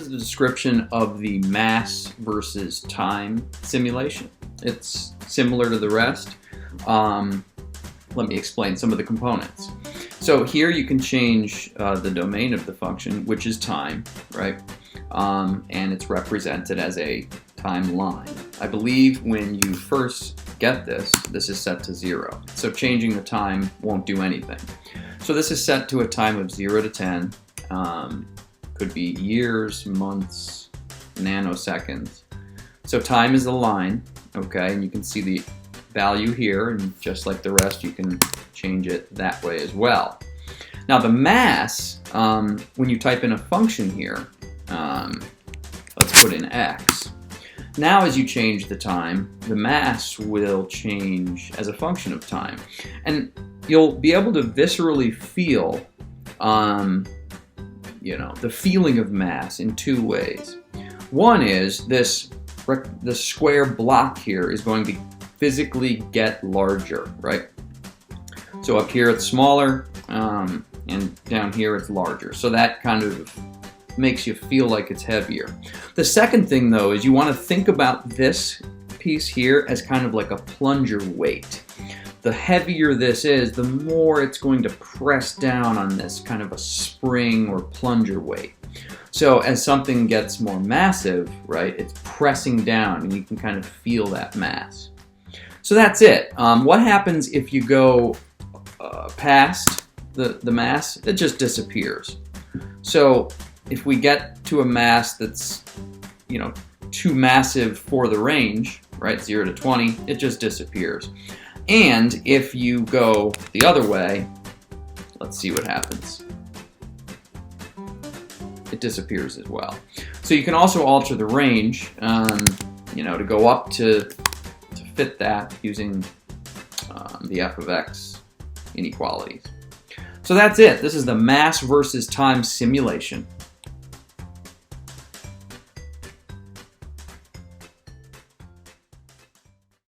is the description of the mass versus time simulation. It's similar to the rest. Let me explain some of the components. So here you can change the domain of the function, which is time, right? And it's represented as a timeline. I believe when you first get this, this is set to 0. So changing the time won't do anything. So this is set to a time of 0 to 10. Could be years, months, nanoseconds. So time is a line, okay? And you can see the value here, and just like the rest, you can change it that way as well. Now the mass, when you type in a function here, let's put in x. Now as you change the time, the mass will change as a function of time. And you'll be able to viscerally feel the feeling of mass in two ways. One is the square block here is going to physically get larger, right? So up here it's smaller, and down here it's larger. So that kind of makes you feel like it's heavier. The second thing though is you want to think about this piece here as kind of like a plunger weight. The heavier this is, the more it's going to press down on this kind of a spring or plunger weight. So as something gets more massive, right, it's pressing down and you can kind of feel that mass. So that's it. What happens if you go past the mass? It just disappears. So if we get to a mass that's, too massive for the range, right, 0 to 20, it just disappears. And if you go the other way, let's see what happens. It disappears as well. So you can also alter the range, to go up to fit that using the f of x inequalities. So that's it. This is the mass versus time simulation.